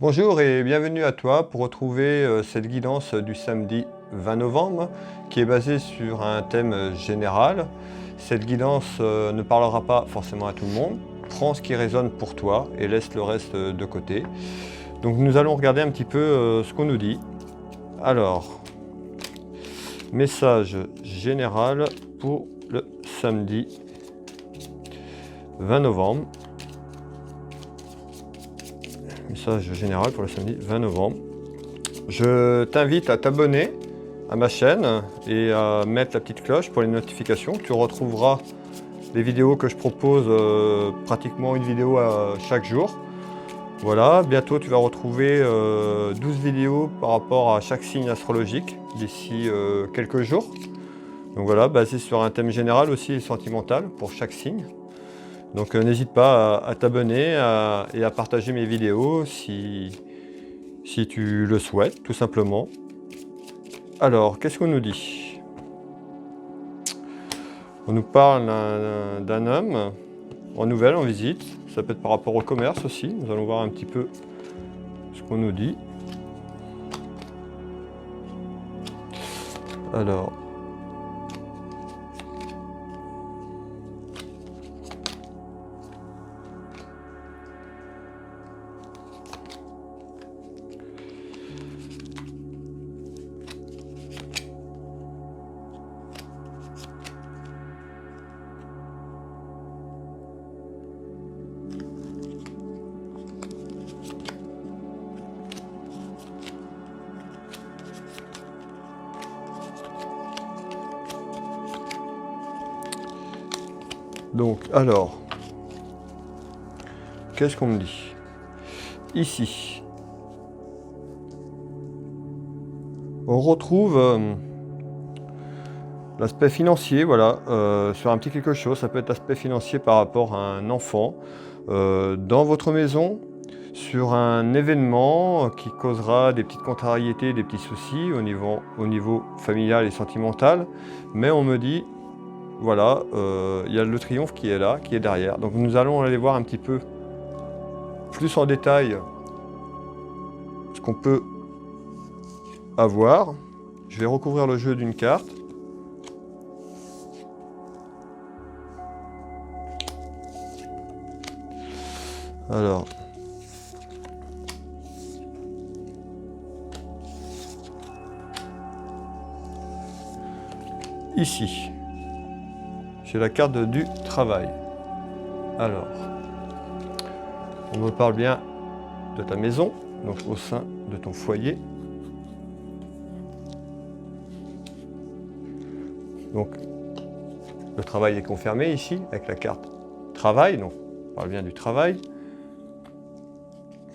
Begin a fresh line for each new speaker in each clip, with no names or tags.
Bonjour et bienvenue à toi pour retrouver cette guidance du samedi 20 novembre qui est basée sur un thème général. Cette guidance ne parlera pas forcément à tout le monde. Prends ce qui résonne pour toi et laisse le reste de côté. Donc nous allons regarder un petit peu ce qu'on nous dit. Alors, message général pour le samedi 20 novembre. Message général pour le samedi 20 novembre. Je t'invite à t'abonner à ma chaîne et à mettre la petite cloche pour les notifications. Tu retrouveras les vidéos que je propose, pratiquement une vidéo chaque jour. Voilà, bientôt tu vas retrouver 12 vidéos par rapport à chaque signe astrologique d'ici quelques jours. Donc voilà, basé sur un thème général aussi et sentimental pour chaque signe. Donc n'hésite pas à t'abonner et à partager mes vidéos si tu le souhaites, tout simplement. Alors, qu'est-ce qu'on nous dit? On nous parle d'un homme en nouvelle, en visite. Ça peut être par rapport au commerce aussi. Nous allons voir un petit peu ce qu'on nous dit. Alors... Donc, alors, qu'est-ce qu'on me dit? Ici, on retrouve l'aspect financier, voilà, sur un petit quelque chose. Ça peut être l'aspect financier par rapport à un enfant dans votre maison, sur un événement qui causera des petites contrariétés, des petits soucis au niveau familial et sentimental. Mais on me dit... Voilà, il y a le triomphe qui est là, qui est derrière. Donc nous allons aller voir un petit peu plus en détail ce qu'on peut avoir. Je vais recouvrir le jeu d'une carte. Alors... Ici... J'ai la carte du travail. Alors, on me parle bien de ta maison, donc au sein de ton foyer. Donc, le travail est confirmé ici, avec la carte travail, donc on parle bien du travail.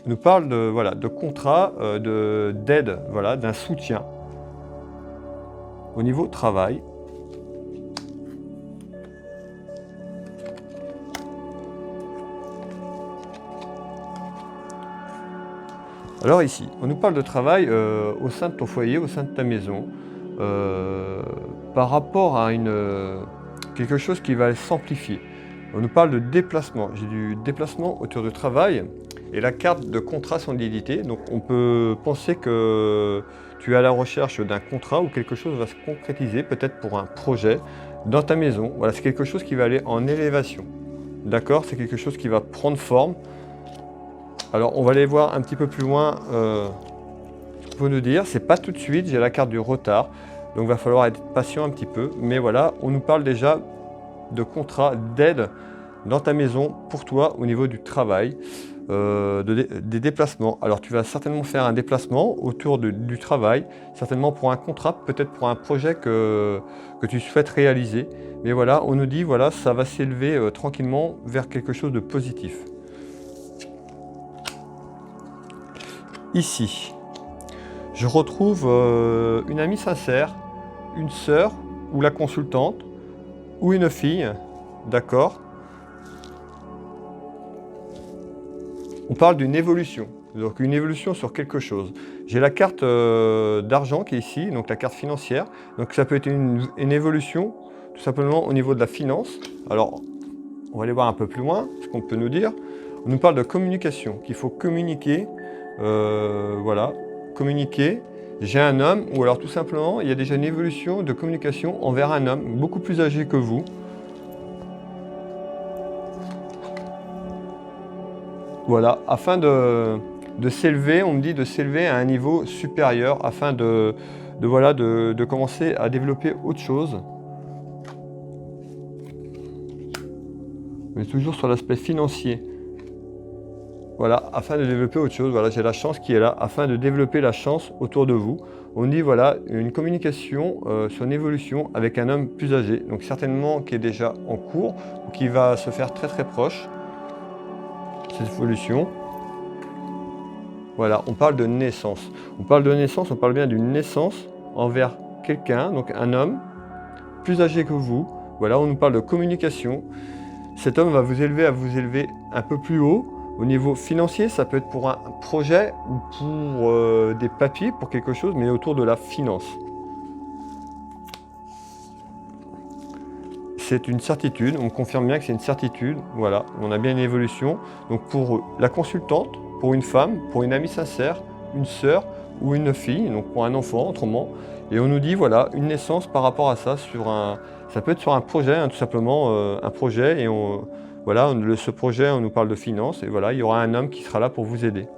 On nous parle de, voilà, de contrat, d'aide, voilà, d'un soutien au niveau travail. Alors ici, on nous parle de travail au sein de ton foyer, au sein de ta maison, par rapport à quelque chose qui va s'amplifier. On nous parle de déplacement. J'ai du déplacement autour du travail et la carte de contrat solidité. Donc on peut penser que tu es à la recherche d'un contrat ou quelque chose va se concrétiser, peut-être pour un projet dans ta maison. Voilà, c'est quelque chose qui va aller en élévation. D'accord? C'est quelque chose qui va prendre forme. Alors on va aller voir un petit peu plus loin ce qu'on peut nous dire. C'est pas tout de suite, j'ai la carte du retard. Donc il va falloir être patient un petit peu. Mais voilà, on nous parle déjà de contrat, d'aide dans ta maison pour toi au niveau du travail, des déplacements. Alors tu vas certainement faire un déplacement autour du travail, certainement pour un contrat, peut-être pour un projet que tu souhaites réaliser. Mais voilà, on nous dit, voilà, ça va s'élever tranquillement vers quelque chose de positif. Ici, je retrouve une amie sincère, une sœur ou la consultante ou une fille, d'accord? On parle d'une évolution, donc une évolution sur quelque chose. J'ai la carte d'argent qui est ici, donc la carte financière. Donc ça peut être une évolution tout simplement au niveau de la finance. Alors, on va aller voir un peu plus loin ce qu'on peut nous dire. On nous parle de communication, qu'il faut communiquer voilà, communiquer. J'ai un homme, ou alors tout simplement, il y a déjà une évolution de communication envers un homme beaucoup plus âgé que vous. Voilà, afin de s'élever, on me dit de s'élever à un niveau supérieur, afin voilà, de commencer à développer autre chose. Mais toujours sur l'aspect financier. Voilà, afin de développer autre chose. Voilà, j'ai la chance qui est là, afin de développer la chance autour de vous. On dit, voilà, une communication sur une évolution avec un homme plus âgé. Donc certainement qui est déjà en cours, ou qui va se faire très très proche, cette évolution. Voilà, on parle de naissance. On parle de naissance, on parle bien d'une naissance envers quelqu'un, donc un homme plus âgé que vous. Voilà, on nous parle de communication. Cet homme va vous élever un peu plus haut. Au niveau financier, ça peut être pour un projet ou pour des papiers, pour quelque chose, mais autour de la finance. C'est une certitude, on confirme bien que c'est une certitude. Voilà, on a bien une évolution. Donc pour la consultante, pour une femme, pour une amie sincère, une sœur ou une fille, donc pour un enfant autrement. Et on nous dit, voilà, une naissance par rapport à ça, ça peut être sur un projet, hein, tout simplement, un projet. Et voilà, ce projet, on nous parle de finances. Et voilà, il y aura un homme qui sera là pour vous aider.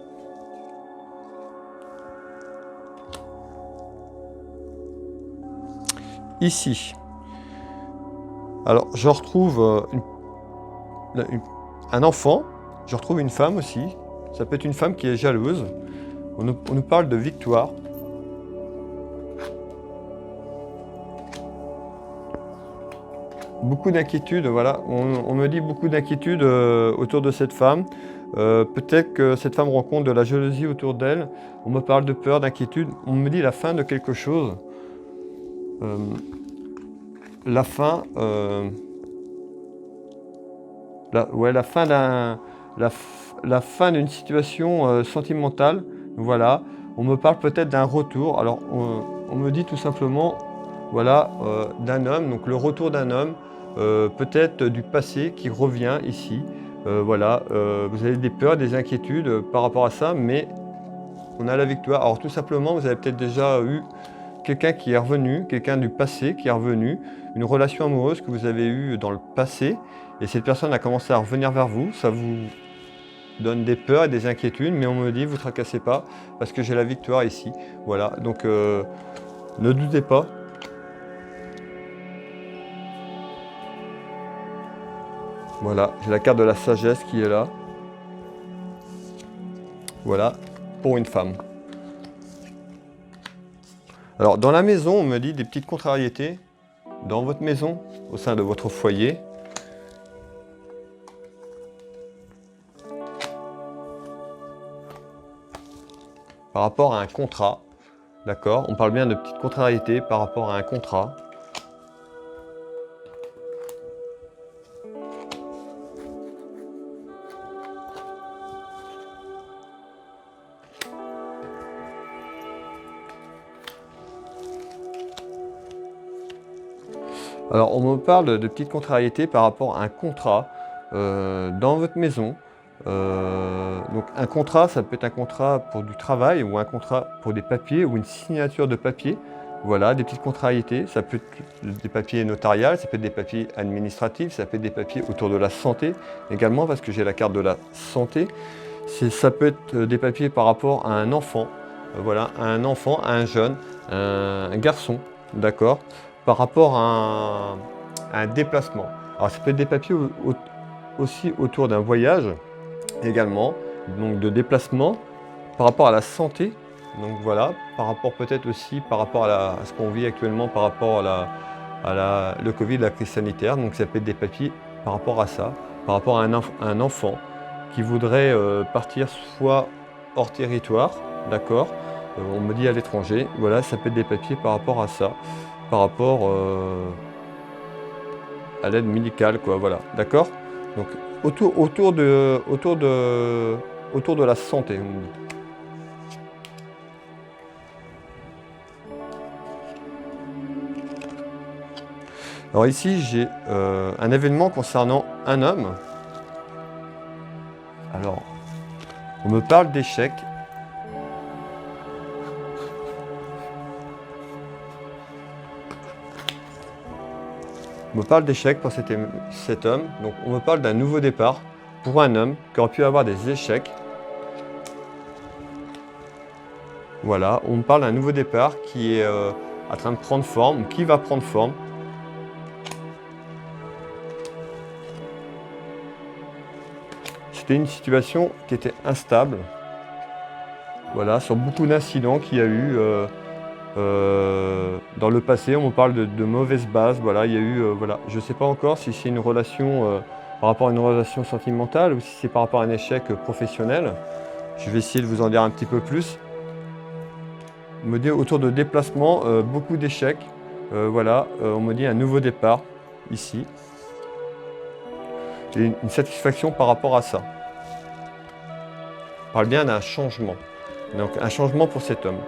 Ici, alors je retrouve un enfant, je retrouve une femme aussi. Ça peut être une femme qui est jalouse. On nous parle de victoire. Beaucoup d'inquiétudes, voilà. On me dit beaucoup d'inquiétudes autour de cette femme. Peut-être que cette femme rencontre de la jalousie autour d'elle. On me parle de peur, d'inquiétude. On me dit la fin de quelque chose. La fin... la fin d'une situation sentimentale. Voilà. On me parle peut-être d'un retour. Alors, on me dit tout simplement, voilà, d'un homme. Donc, le retour d'un homme. Peut-être du passé qui revient ici. Voilà, vous avez des peurs, des inquiétudes par rapport à ça, mais on a la victoire. Alors tout simplement, vous avez peut-être déjà eu quelqu'un qui est revenu, quelqu'un du passé qui est revenu, une relation amoureuse que vous avez eue dans le passé, et cette personne a commencé à revenir vers vous. Ça vous donne des peurs et des inquiétudes, mais on me dit, vous ne tracassez pas, parce que j'ai la victoire ici. Voilà, donc ne doutez pas. Voilà, j'ai la carte de la sagesse qui est là. Voilà, pour une femme. Alors, dans la maison, on me dit des petites contrariétés. Dans votre maison, au sein de votre foyer. Par rapport à un contrat. D'accord ? On parle bien de petites contrariétés par rapport à un contrat. Alors, on me parle de petites contrariétés par rapport à un contrat dans votre maison. Donc, un contrat, ça peut être un contrat pour du travail ou un contrat pour des papiers ou une signature de papier. Voilà, des petites contrariétés. Ça peut être des papiers notariales, ça peut être des papiers administratifs, ça peut être des papiers autour de la santé également, parce que j'ai la carte de la santé. Ça peut être des papiers par rapport à un enfant. Voilà, à un enfant, à un jeune, un garçon, d'accord ? Par rapport à un déplacement. Alors ça peut être des papiers aussi autour d'un voyage également, donc de déplacement par rapport à la santé. Donc voilà, par rapport peut-être aussi par rapport à ce qu'on vit actuellement, par rapport à le Covid, la crise sanitaire. Donc ça peut être des papiers par rapport à ça, par rapport à un enfant qui voudrait partir soit hors territoire, d'accord, on me dit à l'étranger. Voilà, ça peut être des papiers par rapport à ça. Par rapport à l'aide médicale, quoi, voilà, d'accord. Donc autour de la santé, on dit. Alors ici, j'ai un événement concernant un homme. Alors, on me parle d'échec. On me parle d'échec pour cet homme. Donc on me parle d'un nouveau départ pour un homme qui aurait pu avoir des échecs. Voilà, on me parle d'un nouveau départ qui est en train de prendre forme, ou qui va prendre forme. C'était une situation qui était instable. Voilà, sur beaucoup d'incidents qu'il y a eu dans le passé, on me parle de mauvaises bases. Voilà, il y a eu, voilà, je ne sais pas encore si c'est une relation par rapport à une relation sentimentale ou si c'est par rapport à un échec professionnel. Je vais essayer de vous en dire un petit peu plus. On me dit autour de déplacement, beaucoup d'échecs. Voilà, on me dit un nouveau départ ici. Et une satisfaction par rapport à ça. On parle bien d'un changement. Donc un changement pour cet homme.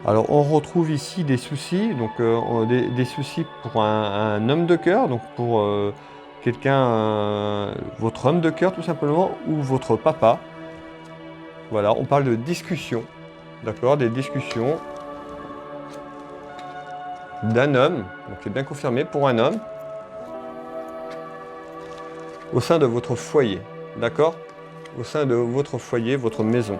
Alors on retrouve ici des soucis, donc des soucis pour un homme de cœur, donc pour quelqu'un, votre homme de cœur tout simplement, ou votre papa. Voilà, on parle de discussion, d'accord, des discussions d'un homme, donc c'est bien confirmé pour un homme, au sein de votre foyer, d'accord, au sein de votre foyer, votre maison.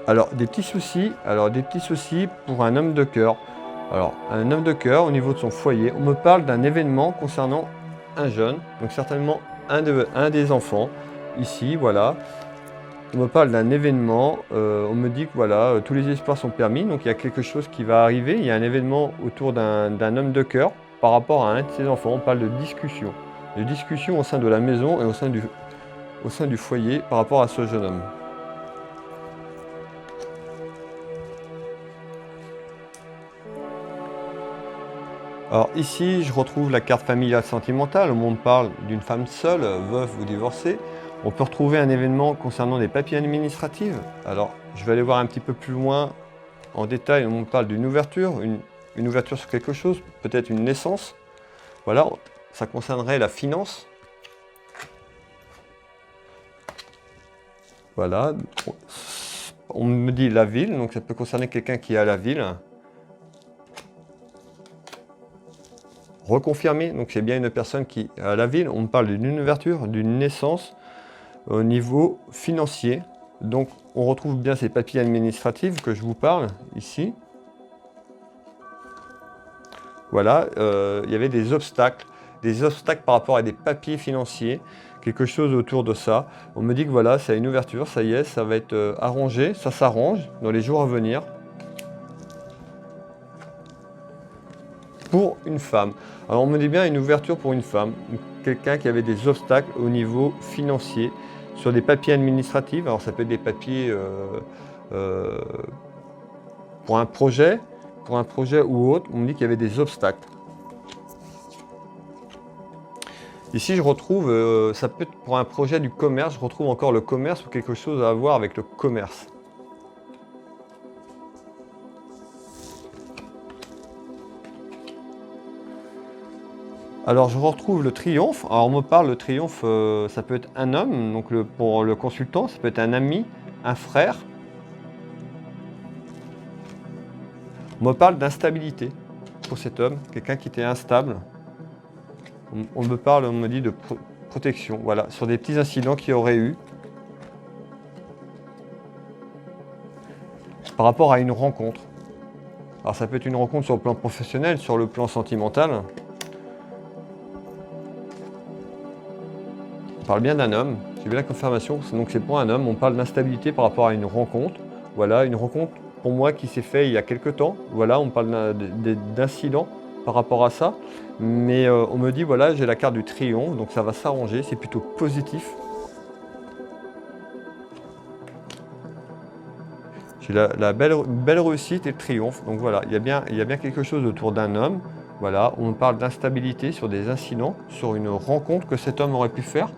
Alors des petits soucis pour un homme de cœur. Alors un homme de cœur au niveau de son foyer, on me parle d'un événement concernant un jeune, donc certainement un des enfants, ici, voilà. On me parle d'un événement, on me dit que voilà, tous les espoirs sont permis, donc il y a quelque chose qui va arriver, il y a un événement autour d'un homme de cœur par rapport à un de ses enfants, on parle de discussion au sein de la maison et au sein du foyer par rapport à ce jeune homme. Alors ici, je retrouve la carte familiale sentimentale, on me parle d'une femme seule, veuve ou divorcée. On peut retrouver un événement concernant des papiers administratifs. Alors, je vais aller voir un petit peu plus loin en détail, on me parle d'une ouverture, une ouverture sur quelque chose, peut-être une naissance. Voilà, ça concernerait la finance. Voilà, on me dit la ville, donc ça peut concerner quelqu'un qui est à la ville. Reconfirmé, donc c'est bien une personne qui est à la ville. On me parle d'une ouverture, d'une naissance au niveau financier. Donc on retrouve bien ces papiers administratifs que je vous parle ici. Voilà, il y avait des obstacles par rapport à des papiers financiers, quelque chose autour de ça. On me dit que voilà, c'est une ouverture, ça y est, ça va être arrangé, ça s'arrange dans les jours à venir. Pour une femme. Alors on me dit bien une ouverture pour une femme, quelqu'un qui avait des obstacles au niveau financier, sur des papiers administratifs. Alors ça peut être des papiers pour un projet ou autre. On me dit qu'il y avait des obstacles. Ici je retrouve, ça peut être pour un projet du commerce, je retrouve encore le commerce ou quelque chose à voir avec le commerce. Alors je retrouve le triomphe. Alors on me parle de triomphe, ça peut être un homme, donc pour le consultant, ça peut être un ami, un frère. On me parle d'instabilité pour cet homme, quelqu'un qui était instable. On me dit de protection, voilà, sur des petits incidents qu'il y aurait eu. Par rapport à une rencontre. Alors ça peut être une rencontre sur le plan professionnel, sur le plan sentimental. On parle bien d'un homme, j'ai bien la confirmation, donc c'est pour un homme, on parle d'instabilité par rapport à une rencontre. Voilà, une rencontre pour moi qui s'est faite il y a quelques temps. Voilà, on parle d'incident par rapport à ça. Mais on me dit, voilà, j'ai la carte du triomphe, donc ça va s'arranger, c'est plutôt positif. J'ai la belle réussite et le triomphe, donc voilà, il y a bien quelque chose autour d'un homme. Voilà, on parle d'instabilité sur des incidents, sur une rencontre que cet homme aurait pu faire.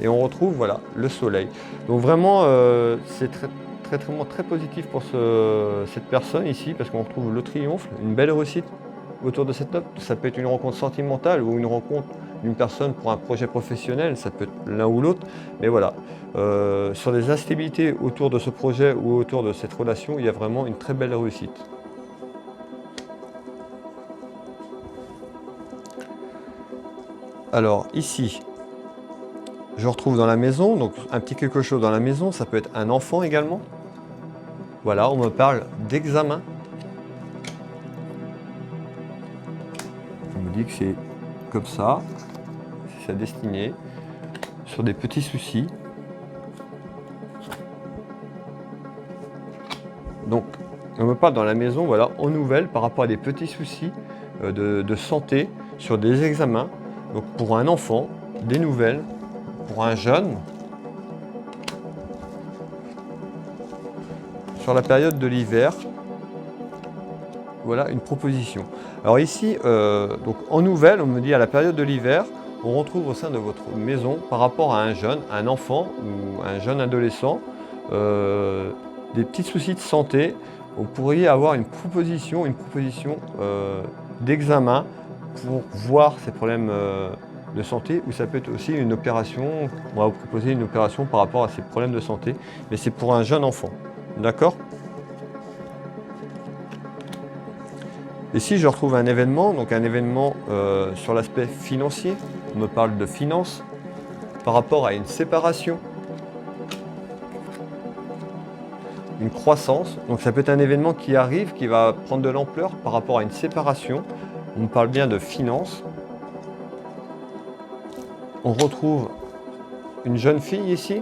et on retrouve voilà, le soleil. Donc vraiment, c'est très positif pour cette personne ici, parce qu'on retrouve le triomphe, une belle réussite autour de cette note. Ça peut être une rencontre sentimentale ou une rencontre d'une personne pour un projet professionnel, ça peut être l'un ou l'autre, mais voilà. Sur des instabilités autour de ce projet ou autour de cette relation, il y a vraiment une très belle réussite. Alors ici, je retrouve dans la maison, donc un petit quelque chose dans la maison, ça peut être un enfant également. Voilà, on me parle d'examen. On me dit que c'est comme ça, c'est sa destinée, sur des petits soucis. Donc, on me parle dans la maison, voilà, en nouvelle par rapport à des petits soucis de santé sur des examens. Donc, pour un enfant, des nouvelles, pour un jeune, sur la période de l'hiver, voilà une proposition. Alors ici, donc en nouvelle, on me dit à la période de l'hiver, on retrouve au sein de votre maison par rapport à un jeune, un enfant ou un jeune adolescent, des petits soucis de santé. Vous pourriez avoir une proposition d'examen pour voir ces problèmes de santé, ou ça peut être aussi une opération. On va vous proposer une opération par rapport à ces problèmes de santé, mais c'est pour un jeune enfant. D'accord ? Ici, je retrouve un événement, donc un événement sur l'aspect financier. On me parle de finances par rapport à une séparation, une croissance. Donc ça peut être un événement qui arrive, qui va prendre de l'ampleur par rapport à une séparation. On me parle bien de finances. On retrouve une jeune fille ici.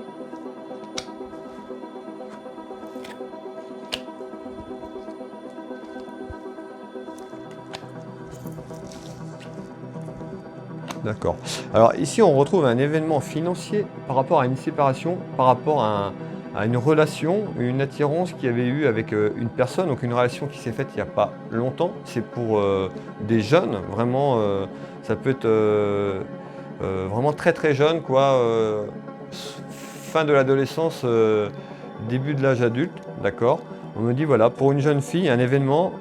D'accord. Alors ici, on retrouve un événement financier par rapport à une séparation, par rapport à une relation, une attirance qu'il y avait eu avec une personne, donc une relation qui s'est faite il n'y a pas longtemps. C'est pour des jeunes, vraiment, ça peut être vraiment très jeune, quoi, fin de l'adolescence, début de l'âge adulte, d'accord. On me dit voilà, pour une jeune fille, un événement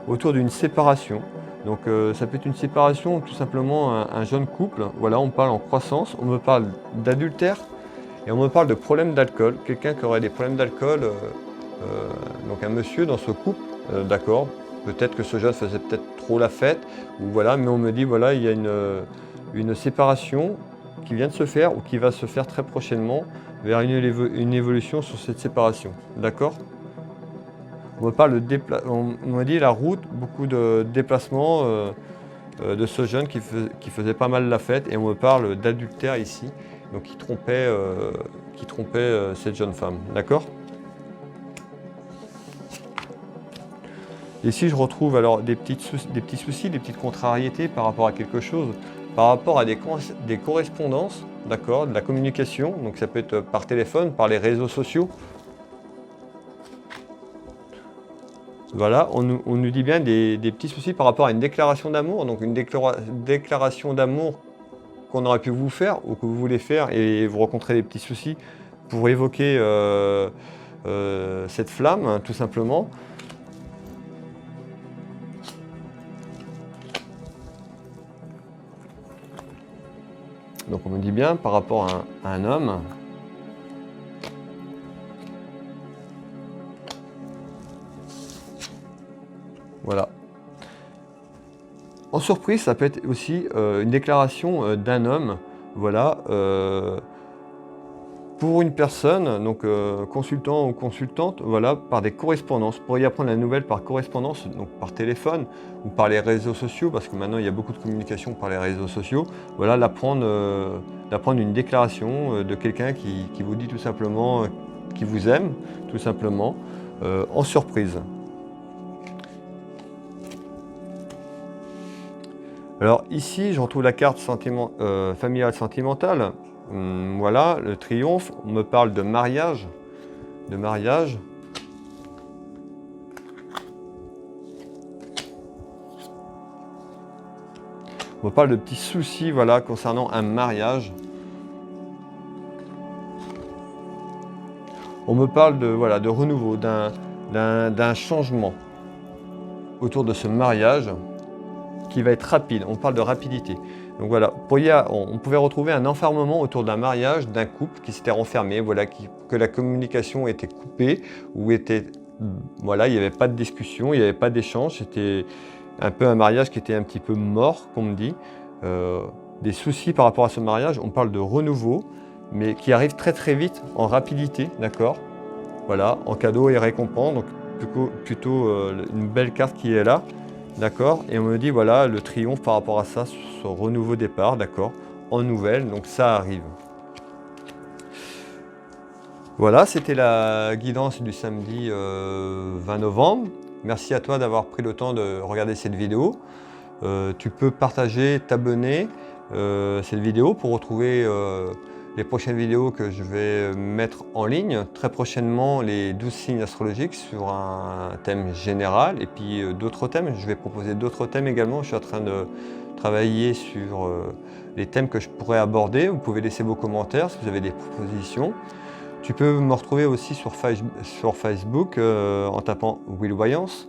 autour d'une séparation. Donc ça peut être une séparation, tout simplement un jeune couple. Voilà, on parle en croissance, on me parle d'adultère et on me parle de problèmes d'alcool. Quelqu'un qui aurait des problèmes d'alcool, donc un monsieur dans ce couple, d'accord. Peut-être que ce jeune faisait peut-être trop la fête, ou voilà, mais on me dit voilà, il y a une séparation qui vient de se faire ou qui va se faire très prochainement vers une évolution sur cette séparation. D'accord ? On me parle on m'a dit la route, beaucoup de déplacements de ce jeune qui faisait pas mal la fête, et on me parle d'adultère ici, donc qui trompait cette jeune femme. D'accord ? Ici, je retrouve alors des petits soucis, des petites contrariétés par rapport à quelque chose, par rapport à des correspondances, d'accord, de la communication. Donc ça peut être par téléphone, par les réseaux sociaux. Voilà, on nous dit bien des petits soucis par rapport à une déclaration d'amour. Donc une déclaration d'amour qu'on aurait pu vous faire ou que vous voulez faire, et vous rencontrez des petits soucis pour évoquer cette flamme, hein, tout simplement. Donc on me dit bien par rapport à un homme. Voilà. En surprise, ça peut être aussi une déclaration d'un homme, voilà, pour une personne, donc consultant ou consultante, voilà, par des correspondances. Vous pourriez apprendre la nouvelle par correspondance, donc par téléphone ou par les réseaux sociaux, parce que maintenant il y a beaucoup de communication par les réseaux sociaux. Voilà, d'apprendre une déclaration de quelqu'un qui vous dit tout simplement qu'il vous aime, tout simplement, en surprise. Alors ici, je retrouve la carte familiale sentimentale. Voilà, le triomphe. On me parle de mariage. On me parle de petits soucis, voilà, concernant un mariage. On me parle de, voilà, de renouveau, d'un changement autour de ce mariage qui va être rapide. On parle de rapidité. Donc voilà, on pouvait retrouver un enfermement autour d'un mariage, d'un couple qui s'était renfermé, voilà, que la communication était coupée, ou voilà, il n'y avait pas de discussion, il n'y avait pas d'échange. C'était un peu un mariage qui était un petit peu mort, comme on dit. Des soucis par rapport à ce mariage, on parle de renouveau, mais qui arrive très très vite, en rapidité, d'accord? Voilà, en cadeau et récompense, donc plutôt une belle carte qui est là, d'accord? Et on me dit, voilà, le triomphe par rapport à ça, ce renouveau départ, d'accord? En nouvelle, donc ça arrive. Voilà, c'était la guidance du samedi 20 novembre. Merci à toi d'avoir pris le temps de regarder cette vidéo. Tu peux partager, t'abonner cette vidéo pour retrouver les prochaines vidéos que je vais mettre en ligne. Très prochainement, les 12 signes astrologiques sur un thème général et puis d'autres thèmes. Je vais proposer d'autres thèmes également. Je suis en train de travailler sur les thèmes que je pourrais aborder. Vous pouvez laisser vos commentaires si vous avez des propositions. Tu peux me retrouver aussi sur Facebook en tapant Will Voyance.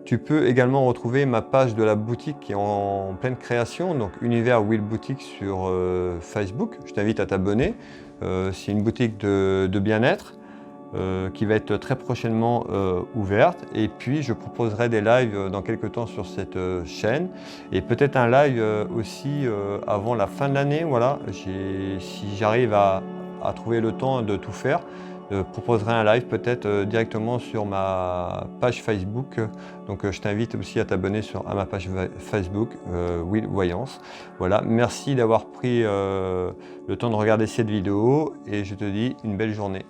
Tu peux également retrouver ma page de la boutique qui est en pleine création, donc Univers Will Boutique sur Facebook. Je t'invite à t'abonner. C'est une boutique de bien-être qui va être très prochainement ouverte. Et puis je proposerai des lives dans quelques temps sur cette chaîne. Et peut-être un live aussi avant la fin de l'année. Voilà, si j'arrive à trouver le temps de tout faire, je proposerai un live peut-être directement sur ma page Facebook. Donc je t'invite aussi à t'abonner à ma page Facebook, Will Voyance. Voilà, merci d'avoir pris le temps de regarder cette vidéo et je te dis une belle journée.